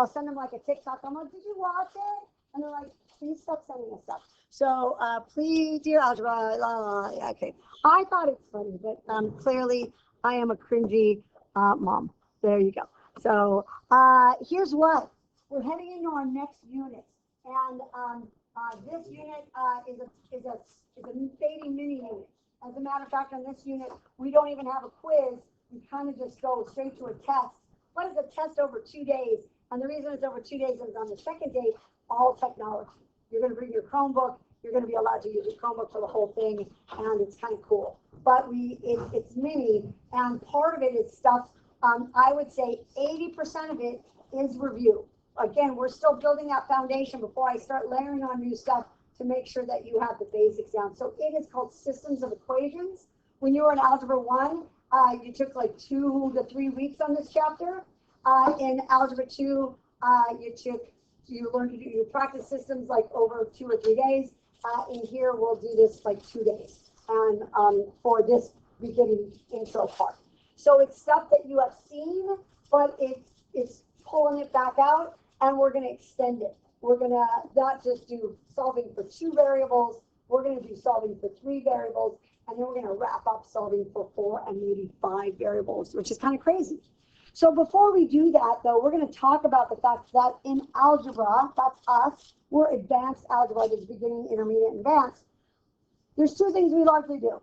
I'll send them like a TikTok. I'm like, did you watch it? And they're like, please stop sending us stuff. So please, dear algebra, la, la, la. Okay. I thought it's funny, but clearly I am a cringy mom. There you go. So here's what. We're heading into our next unit. And this unit is a fading mini unit. As a matter of fact, on this unit, we don't even have a quiz. We kind of just go straight to a test. What is a test over 2 days? And the reason it's over 2 days is on the second day, all technology. You're going to bring your Chromebook. You're going to be allowed to use your Chromebook for the whole thing, and it's kind of cool. But it's mini, and part of it is stuff. I would say 80% of it is review. Again, we're still building that foundation before I start layering on new stuff to make sure that you have the basics down. So it is called systems of equations. When you were in Algebra 1, you took like 2 to 3 weeks on this chapter. In Algebra 2, you learned to do your practice systems like over 2 or 3 days. In here, we'll do this like 2 days, and for this beginning intro part. So it's stuff that you have seen, but it's pulling it back out, and we're going to extend it. We're going to not just do solving for 2 variables. We're going to do solving for 3 variables, and then we're going to wrap up solving for 4 and maybe 5 variables, which is kind of crazy. So before we do that, though, we're going to talk about the fact that in algebra, that's us, we're advanced algebra, there's beginning, intermediate, and advanced. There's 2 things we largely do.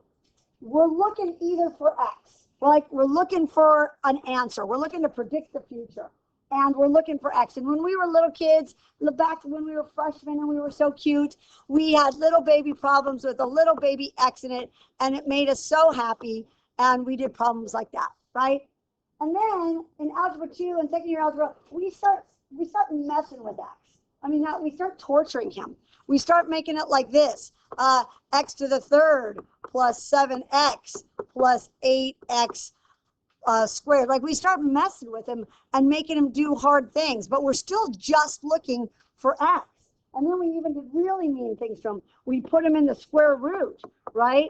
We're looking either for X, like we're looking for an answer. We're looking to predict the future, and we're looking for X. And when we were little kids, back when we were freshmen and we were so cute, we had little baby problems with a little baby X in it, and it made us so happy, and we did problems like that, right? And then in Algebra 2 and second year algebra, we start messing with X. I mean, we start torturing him. We start making it like this. X to the third plus 7x plus 8x squared. Like we start messing with him and making him do hard things, but we're still just looking for X. And then we even did really mean things to him. We put him in the square root, right?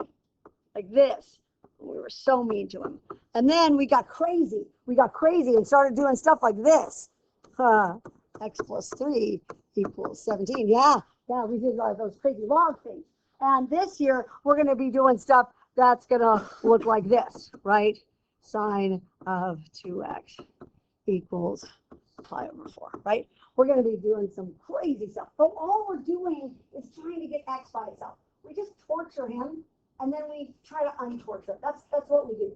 Like this. We were so mean to him. And then we got crazy. We got crazy and started doing stuff like this. X plus 3 equals 17. Yeah, we did those crazy log things. And this year, we're going to be doing stuff that's going to look like this, right? Sine of 2x equals pi over 4, right? We're going to be doing some crazy stuff. But all we're doing is trying to get X by itself. We just torture him, and then we try to untorture it. That's what we do.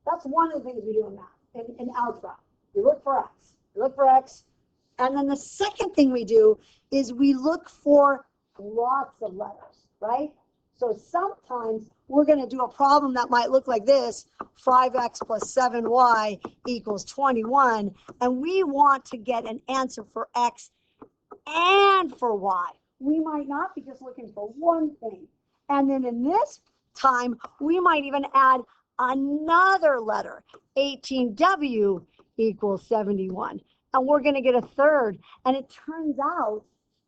That's one of the things we do in math, in algebra. We look for X. And then the second thing we do is we look for lots of letters, right? So sometimes we're going to do a problem that might look like this, 5x plus 7y equals 21, and we want to get an answer for X and for Y. We might not be just looking for one thing. And then in this time, we might even add another letter, 18W equals 71. And we're going to get a third. And it turns out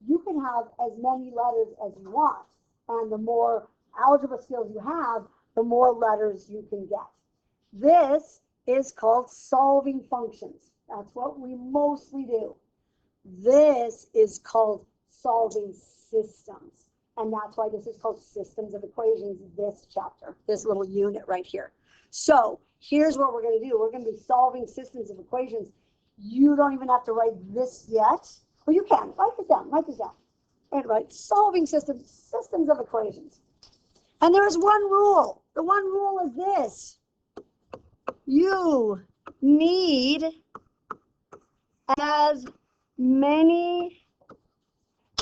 you can have as many letters as you want. And the more algebra skills you have, the more letters you can get. This is called solving functions. That's what we mostly do. This is called solving systems. And that's why this is called systems of equations, this chapter, this little unit right here. So here's what we're going to do. We're going to be solving systems of equations. You don't even have to write this yet. Well, you can. Write this down. And write solving systems of equations. And there is one rule. The one rule is this. You need as many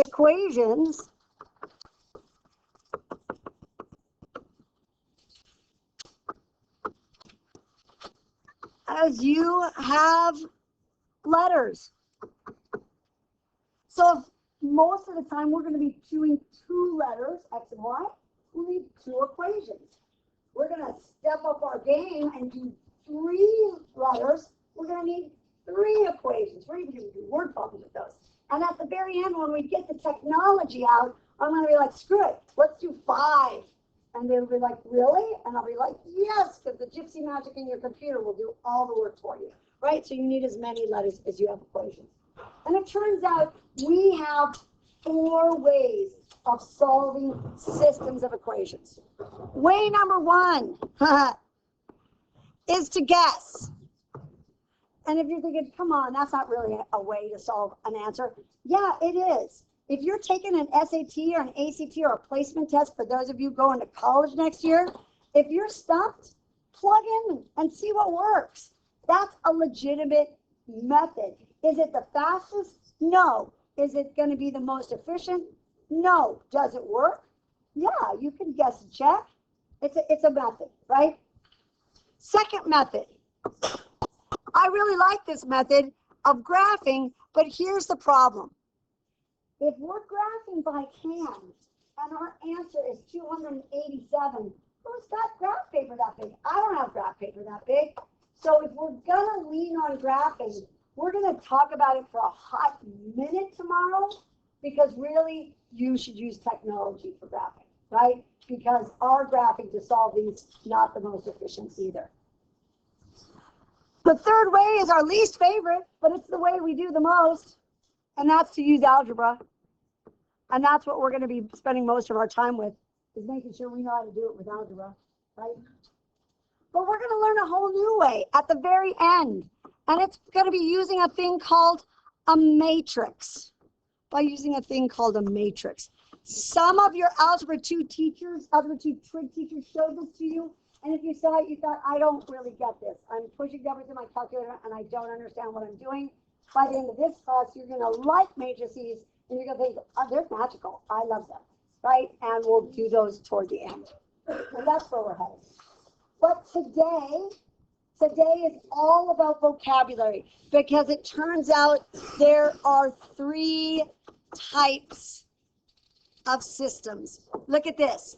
equations as you have letters. So if most of the time we're going to be doing 2 letters, X and Y, we need 2 equations. We're going to step up our game and do 3 letters. We're going to need 3 equations. We're even going to do word problems with those. And at the very end, when we get the technology out, I'm going to be like, screw it, let's do 5. And they'll be like, really? And I'll be like, yes, because the gypsy magic in your computer will do all the work for you, right? So you need as many letters as you have equations. it turns out we have 4 ways of solving systems of equations. Way number 1 is to guess. And if you're thinking, come on, that's not really a way to solve an answer. Yeah, it is. If you're taking an SAT or an ACT or a placement test, for those of you going to college next year, if you're stumped, plug in and see what works. That's a legitimate method. Is it the fastest? No. Is it going to be the most efficient? No. Does it work? Yeah, you can guess and check. It's a method, right? Second method. I really like this method of graphing, but here's the problem. If we're graphing by hand and our answer is 287, who's got graph paper that big? I don't have graph paper that big. So if we're going to lean on graphing, we're going to talk about it for a hot minute tomorrow, because really you should use technology for graphing, right? Because our graphing to solve these not the most efficient either. The third way is our least favorite, but it's the way we do the most, and that's to use algebra. And that's what we're going to be spending most of our time with, is making sure we know how to do it with algebra, right? But we're going to learn a whole new way at the very end, and it's going to be using a thing called a matrix. By using a thing called a matrix. Some of your Algebra 2 teachers, Algebra 2 trig teachers showed this to you, and if you saw it, you thought, I don't really get this. I'm pushing numbers in my calculator, and I don't understand what I'm doing. By the end of this class, you're going to like matrices, and you're going to think, oh, they're magical. I love them, right? And we'll do those toward the end. And that's where we're headed. But today is all about vocabulary, because it turns out there are 3 types of systems. Look at this.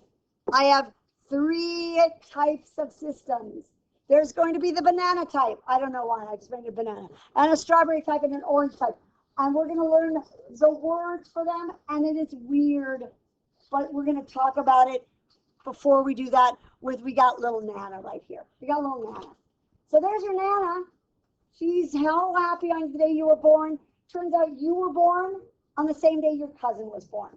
I have 3 types of systems. There's going to be the banana type. I don't know why I just made a banana. And a strawberry type and an orange type. And we're going to learn the words for them. And it is weird, but we're going to talk about it before we do that. We got little Nana right here. We got little Nana. So there's your Nana. She's how happy on the day you were born. Turns out you were born on the same day your cousin was born.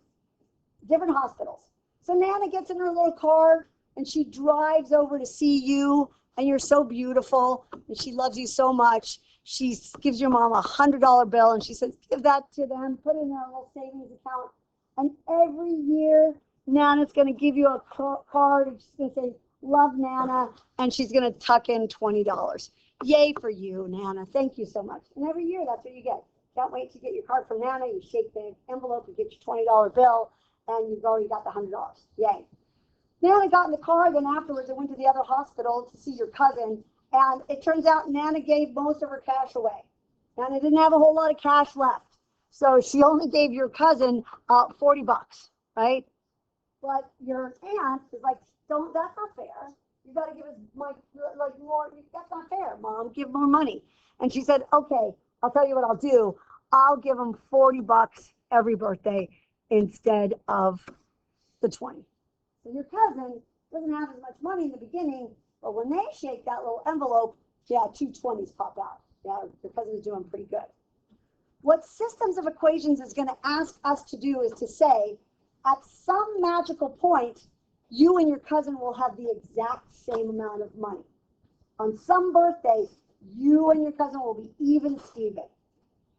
Different hospitals. So Nana gets in her little car and she drives over to see you, and you're so beautiful and she loves you so much. She gives your mom $100 bill and she says, give that to them, put it in their little savings account. And every year, Nana's going to give you a card and she's going to say, love Nana, and she's going to tuck in $20. Yay for you, Nana. Thank you so much. And every year, that's what you get. Can't wait to get your card from Nana. You shake the envelope, you get your $20 bill, and you go, you got the $100. Yay. Nana got in the car, then afterwards I went to the other hospital to see your cousin, and it turns out Nana gave most of her cash away. Nana didn't have a whole lot of cash left, so she only gave your cousin $40, right? But your aunt is like, that's not fair. You got to give us more. That's not fair, Mom. Give more money. And she said, okay, I'll tell you what I'll do. I'll give them $40 every birthday instead of the 20. So your cousin doesn't have as much money in the beginning, but when they shake that little envelope, yeah, 2 20s pop out. Yeah, your cousin is doing pretty good. What systems of equations is going to ask us to do is to say, at some magical point, you and your cousin will have the exact same amount of money. On some birthday, you and your cousin will be even Steven.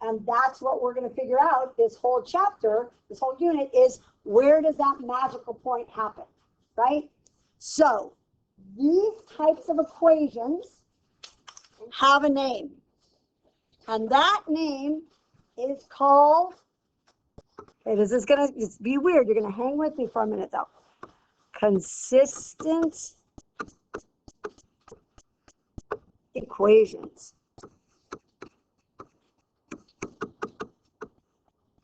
And that's what we're going to figure out this whole chapter, this whole unit, is where does that magical point happen, right? So these types of equations have a name. And that name is called, okay, this is going to be weird. You're going to hang with me for a minute, though. Consistent equations.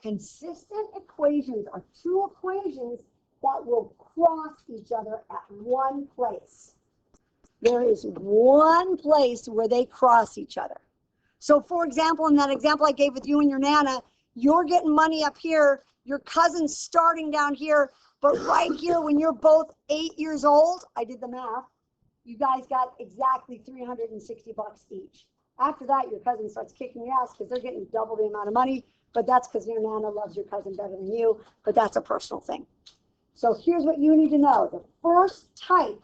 Consistent equations are 2 equations that will cross each other at one place. There is one place where they cross each other. So, for example, in that example I gave with you and your Nana, you're getting money up here, your cousin's starting down here, but right here when you're both 8 years old, I did the math, you guys got exactly $360 each. After that, your cousin starts kicking your ass because they're getting double the amount of money, but that's because your Nana loves your cousin better than you, but that's a personal thing. So here's what you need to know. The first type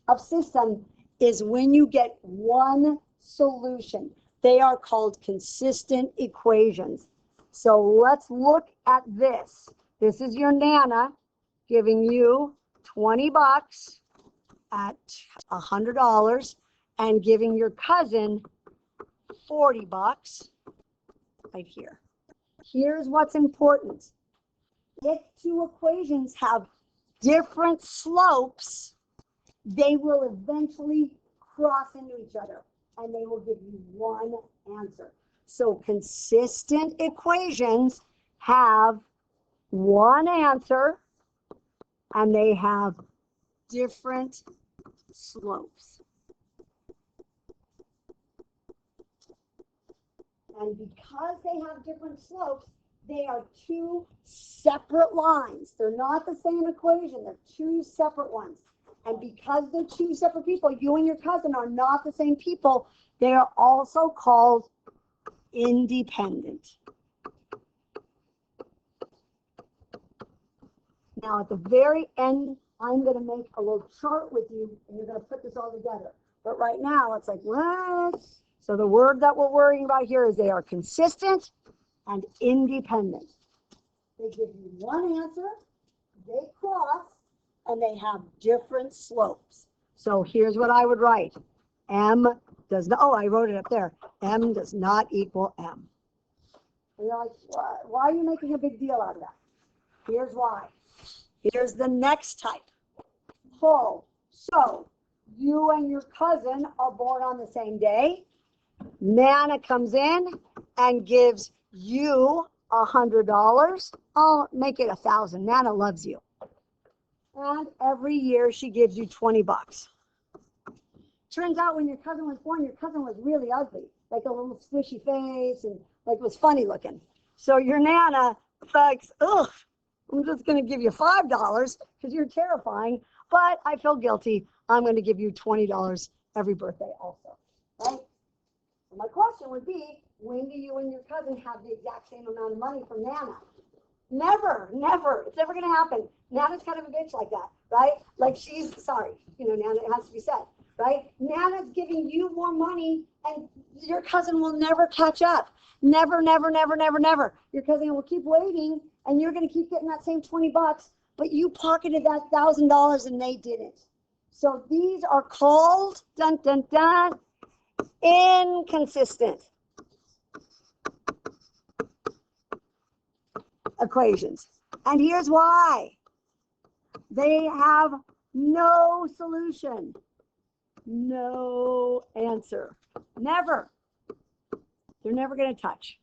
of system is when you get one solution. They are called consistent equations. So let's look at this. This is your Nana giving you 20 bucks at $100 and giving your cousin 40 bucks right here. Here's what's important. If two equations have different slopes, they will eventually cross into each other and they will give you one answer. So consistent equations have one answer and they have different slopes. And because they have different slopes, they are two separate lines. They're not the same equation. They're two separate ones. And because they're two separate people, you and your cousin are not the same people. They are also called independent. Now, at the very end, I'm going to make a little chart with you, and you're going to put this all together. But right now, it's like, what? So the word that we're worrying about here is they are consistent and independent. They give you one answer, they cross, and they have different slopes. So here's what I would write. M does not, oh, I wrote it up there. M does not equal M. And you're like, why are you making a big deal out of that? Here's why. Here's the next type. Full. So you and your cousin are born on the same day. Nana comes in and gives you $100. I'll make it 1,000. Nana loves you. And every year she gives you 20 bucks. Turns out when your cousin was born, your cousin was really ugly, like a little squishy face and like was funny looking. So your Nana thinks, ugh, I'm just going to give you $5 because you're terrifying, but I feel guilty. I'm going to give you $20 every birthday also, right? So my question would be, when do you and your cousin have the exact same amount of money from Nana? Never, never. It's never going to happen. Nana's kind of a bitch like that, right? Like she's, sorry, Nana, it has to be said, right? Nana's giving you more money and your cousin will never catch up. Never, never, never, never, never. Your cousin will keep waiting and you're going to keep getting that same 20 bucks, but you pocketed that $1,000 and they didn't. So these are called, dun, dun, dun, inconsistent equations. And here's why. They have no solution, no answer. Never. They're never going to touch.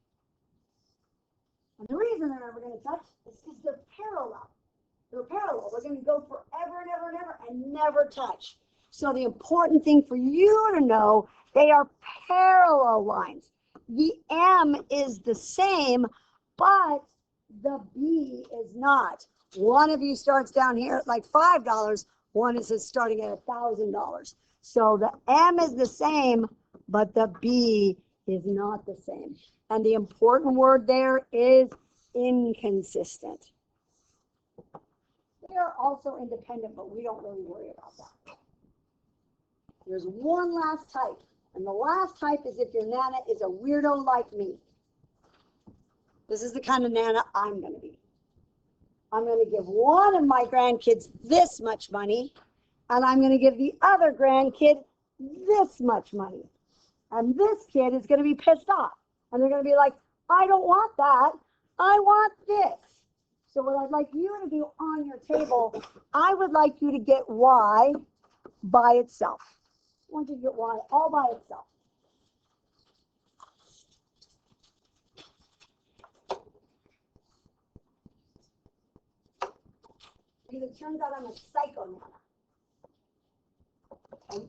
And the reason they're never going to touch is because they're parallel. They're parallel. They're going to go forever and ever and ever and never touch. So the important thing for you to know, they are parallel lines. The M is the same, but the B is not. One of you starts down here at like $5. One is starting at $1,000. So the M is the same, but the B is not the same. And the important word there is inconsistent. They are also independent, but we don't really worry about that. There's one last type. And the last type is if your Nana is a weirdo like me. This is the kind of Nana I'm going to be. I'm going to give one of my grandkids this much money, and I'm going to give the other grandkid this much money. And this kid is going to be pissed off. And they're going to be like, I don't want that. I want this. So what I'd like you to do on your table, I would like you to get Y by itself. I want you to get Y all by itself. Because it turns out I'm a psycho Nana. Okay?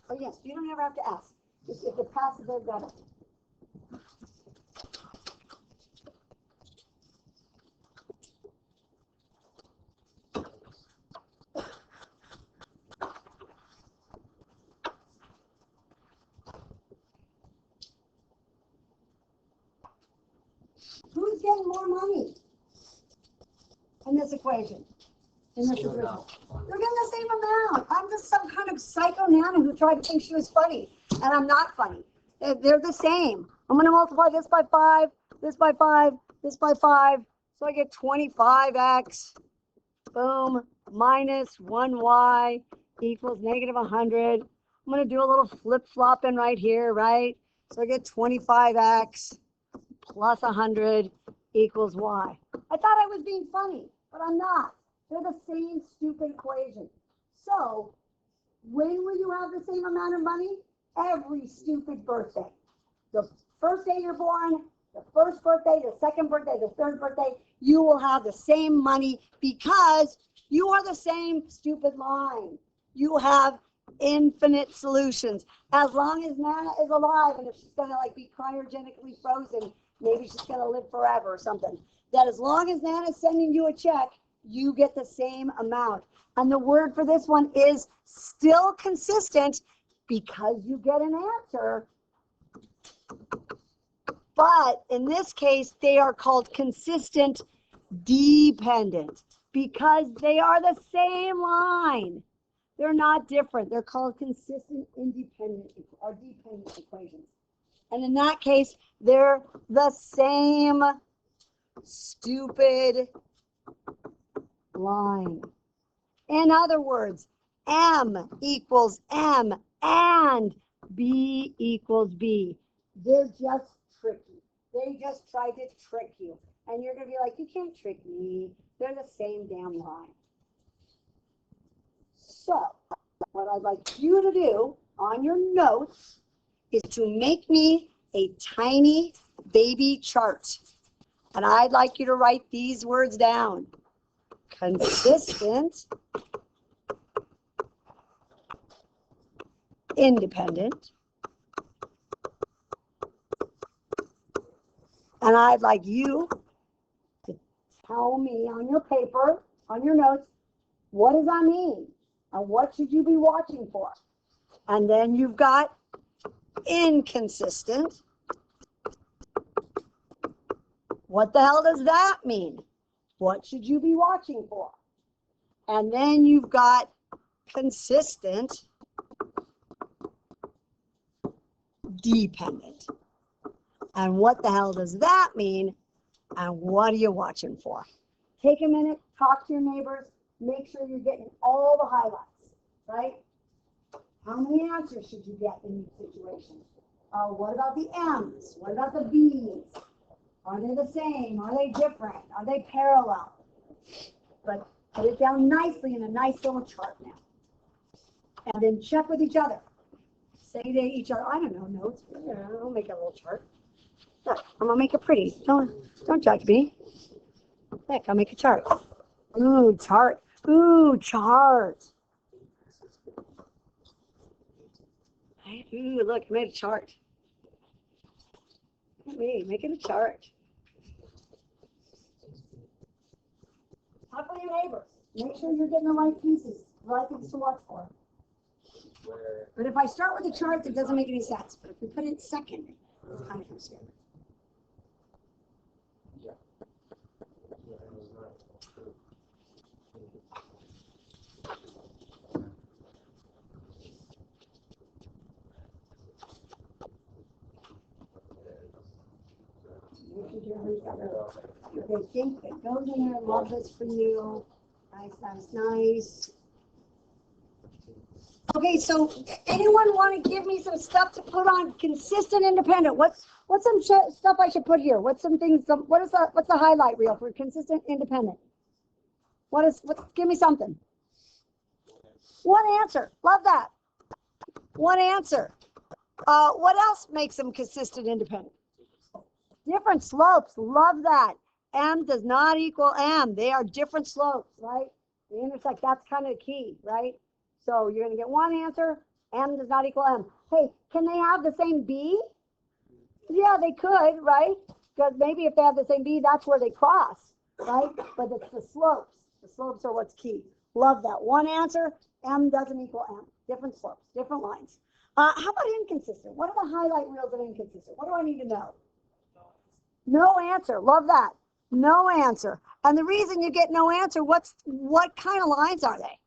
Oh yes, you don't ever have to ask. If it passes, they've got it. Who's who's getting more money in this equation? In this equation. They're getting the same amount. I'm just some kind of psycho nana who tried to think she was funny, and I'm not funny. They're the same. I'm going to multiply this by 5, this by 5, this by 5, so I get 25x, boom, minus 1y equals negative 100. I'm going to do a little flip-flopping right here, right? So I get 25x plus 100 equals y. I thought I was being funny, but I'm not. They're the same stupid equation. So when will you have the same amount of money? Every stupid birthday. The first day you're born, the first birthday, the second birthday, the third birthday, you will have the same money because you are the same stupid line. You have infinite solutions. As long as Nana is alive, and if she's gonna like be cryogenically frozen, maybe she's gonna live forever or something. That as long as Nana's sending you a check, you get the same amount. And the word for this one is still consistent because you get an answer. But in this case, they are called consistent dependent because they are the same line. They're not different. They're called consistent independent or dependent equations. And in that case, they're the same stupid line. In other words, M equals M and B equals B. They're just tricky. They just tried to trick you. And you're going to be like, you can't trick me. They're the same damn line. So, what I'd like you to do on your notes is to make me a tiny baby chart. And I'd like you to write these words down. Consistent, independent, and I'd like you to tell me on your paper, on your notes, what does that mean? And what should you be watching for? And then you've got inconsistent. What the hell does that mean? What should you be watching for? And then you've got consistent, dependent. And what the hell does that mean? And what are you watching for? Take a minute, talk to your neighbors, make sure you're getting all the highlights, right? How many answers should you get in each situation? What about the M's? What about the B's? Are they the same? Are they different? Are they parallel? But put it down nicely in a nice little chart now. And then check with each other. Say to each other, I don't know, notes. I'll make a little chart. Look, I'm gonna make it pretty. Don't judge me. Look, I'll make a chart. Ooh, chart. Ooh, chart. Ooh, look, I made a chart. Look at me, making a chart. Talk with your neighbors. Make sure you're getting the right pieces, the right things to watch for. But if I start with a chart, it doesn't make any sense. But if we put it second, it's kind of scary. They think that goes in there, love this for you. Nice, nice, nice. Okay, so anyone want to give me some stuff to put on consistent independent? What's some stuff I should put here? What's some things? What's the highlight reel for consistent independent? Give me something. One answer. Love that. One answer. What else makes them consistent independent? Different slopes. Love that. M does not equal M. They are different slopes, right? They intersect. That's kind of the key, right? So you're going to get one answer. M does not equal M. Hey, can they have the same B? Yeah, they could, right? Because maybe if they have the same B, that's where they cross, right? But it's the slopes. The slopes are what's key. Love that. One answer. M doesn't equal M. Different slopes, different lines. How about inconsistent? What are the highlight reels of inconsistent? What do I need to know? No answer. Love that. No answer. And the reason you get no answer, what kind of lines are they?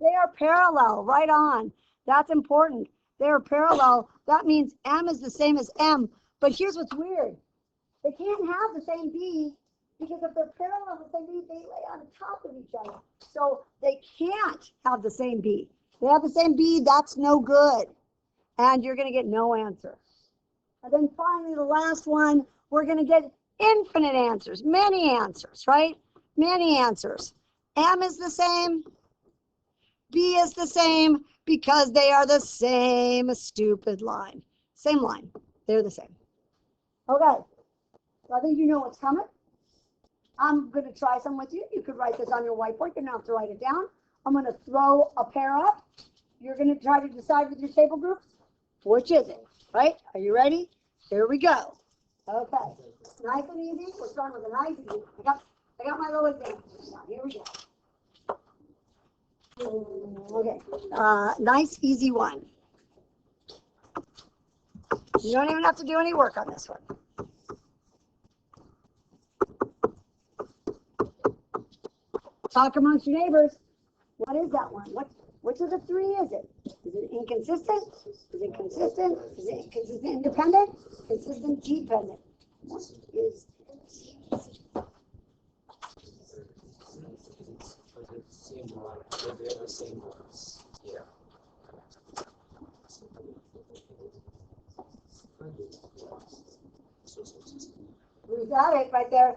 They are parallel, right on. That's important. They are parallel. That means M is the same as M. But here's what's weird. They can't have the same B because if they're parallel with the same B, they lay on top of each other. So they can't have the same B. They have the same B, that's no good. And you're going to get no answer. And then finally, the last one, we're going to get infinite answers, many answers, right? Many answers. M is the same. B is the same because they are the same stupid line. Same line. They're the same. Okay. So I think you know what's coming. I'm going to try some with you. You could write this on your whiteboard. You don't have to write it down. I'm going to throw a pair up. You're going to try to decide with your table groups. Which is it? Right? Are you ready? Here we go. Okay. Nice and easy. We're starting with a nice and easy. I got my little examples now. Here we go. Okay. Nice, easy one. You don't even have to do any work on this one. Talk amongst your neighbors. What is that one? Which of the three is it? Is it inconsistent? Is it consistent? Is it inconsistent independent? Consistent dependent? What is We got it right there.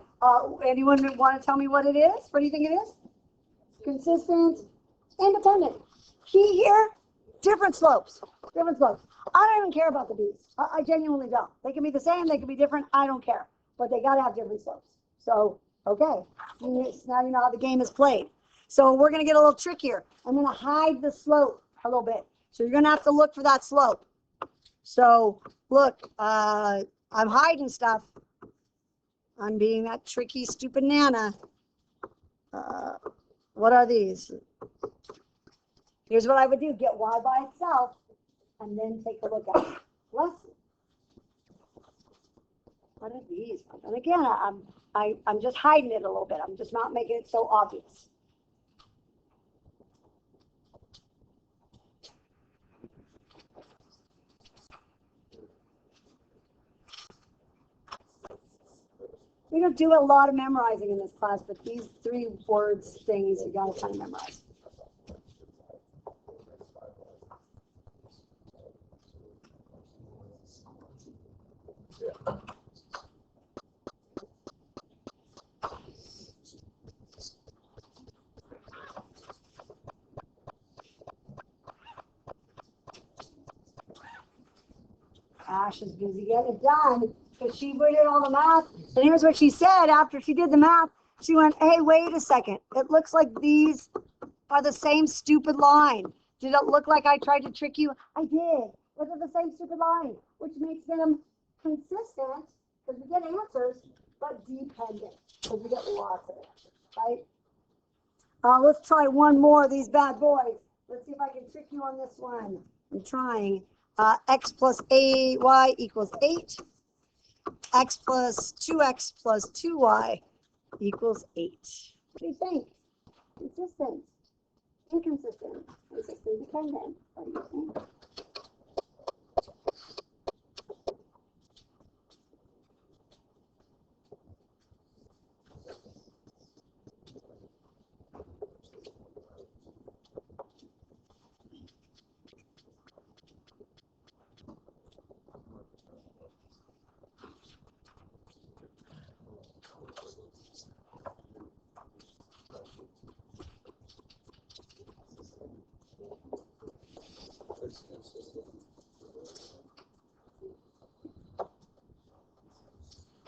Anyone want to tell me what it is? What do you think it is? Consistent, independent. Key here, different slopes. Different slopes. I don't even care about the B's. I genuinely don't. They can be the same, they can be different. I don't care. But they got to have different slopes. So, okay. Now you know how the game is played. So we're going to get a little trickier. I'm going to hide the slope a little bit. So you're going to have to look for that slope. So, look, I'm hiding stuff. I'm being that tricky, stupid Nana. What are these? Here's what I would do. Get y by itself, and then take a look at it. Lesson. What are these? And again, I'm just hiding it a little bit. I'm just not making it so obvious. We don't do a lot of memorizing in this class, but these 3 words things you got to kind of memorize. Ash is busy getting it done because she did all the math. And here's what she said after she did the math. She went, hey, wait a second. It looks like these are the same stupid line. Did it look like I tried to trick you? I did. But they're the same stupid line, which makes them consistent because we get answers, but dependent because we get lots of answers, right? Let's try one more of these bad boys. Let's see if I can trick you on this one. I'm trying. X plus y equals 8. X plus 2x plus 2y equals 8. What do you think? Consistent, inconsistent, consistent, dependent. What do you think?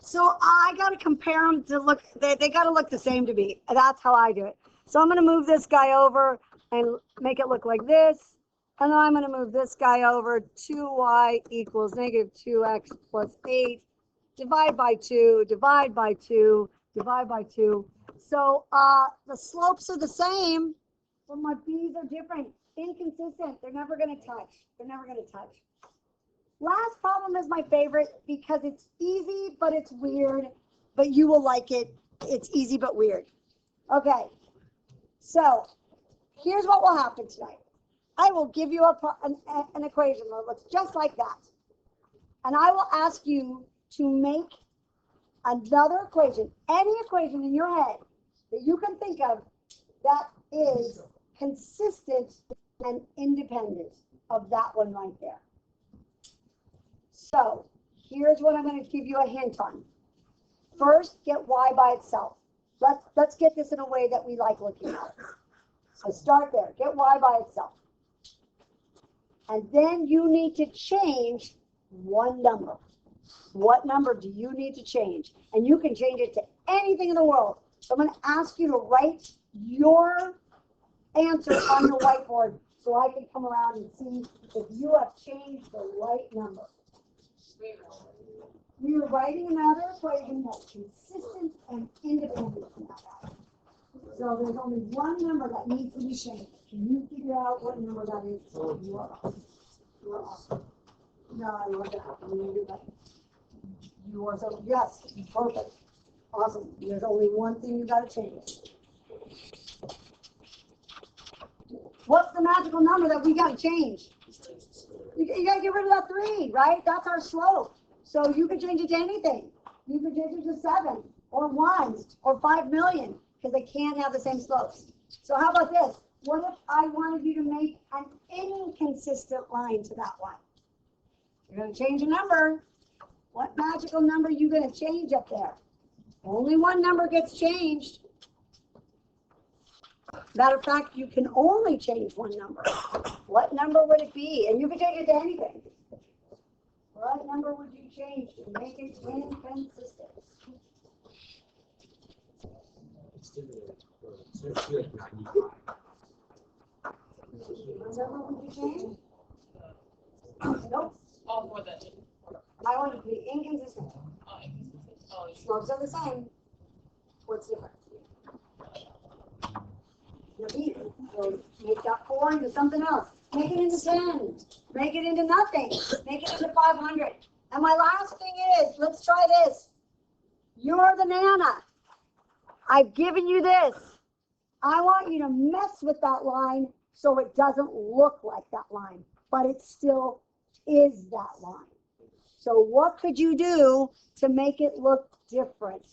So I got to compare them to look, they got to look the same to me. That's how I do it. So I'm going to move this guy over and make it look like this. And then I'm going to move this guy over. 2y equals negative 2x plus 8. Divide by 2, divide by 2, divide by 2. So the slopes are the same, but my b's are different. Inconsistent. They're never going to touch. They're never going to touch. Last problem is my favorite because it's easy, but it's weird, but you will like it. It's easy, but weird. Okay, so here's what will happen tonight. I will give you an equation that looks just like that. And I will ask you to make another equation, any equation in your head that you can think of that is consistent and independent of that one right there. So here's what I'm going to give you a hint on. First, get y by itself. Let's get this in a way that we like looking at it. So start there. Get y by itself. And then you need to change one number. What number do you need to change? And you can change it to anything in the world. So I'm going to ask you to write your answer on your whiteboard so I can come around and see if you have changed the right number. We are writing another equation that's consistent and independent from that. So there's only one number that needs to be changed. Can you figure out what number that is? You are up. You are up. No, you are down. You are so, yes, perfect. Awesome. There's only one thing you got to change. What's the magical number that we got to change? You got to get rid of that 3, right? That's our slope. So you can change it to anything. You can change it to 7 or 1 or 5 million because they can't have the same slopes. So how about this? What if I wanted you to make an inconsistent line to that one? You're going to change a number. What magical number are you going to change up there? Only one number gets changed. Matter of fact, you can only change one number. What number would it be? And you can change it to anything. What number would you change to make it inconsistent? What number would you change? Nope. Oh, for the. I want it to be inconsistent. Oh, Slopes are the same. What's different? So make that 4 into something else. Make it into 10. Make it into nothing. Make it into 500. And my last thing is, let's try this. You're the Nana. I've given you this. I want you to mess with that line so it doesn't look like that line, but it still is that line. So what could you do to make it look different,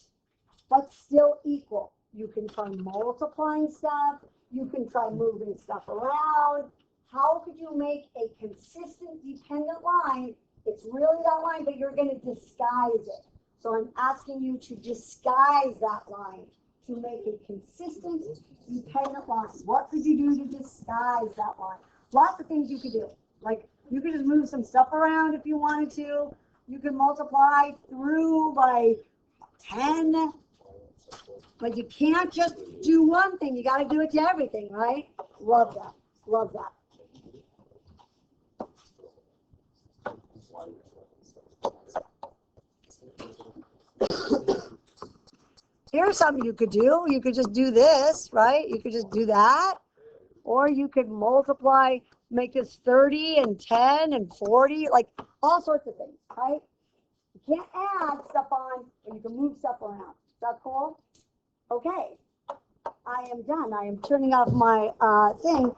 but still equal? You can try multiplying stuff. You can try moving stuff around. How could you make a consistent, dependent line? It's really that line, but you're going to disguise it. So I'm asking you to disguise that line to make a consistent, dependent line. What could you do to disguise that line? Lots of things you could do. Like you could just move some stuff around if you wanted to. You could multiply through by 10. But you can't just do one thing. You got to do it to everything, right? Love that. Love that. Here's something you could do. You could just do this, right? You could just do that. Or you could multiply, make this 30 and 10 and 40, like all sorts of things, right? You can't add stuff on, but you can move stuff around. Is that cool? Okay, I am done. I am turning off my thing.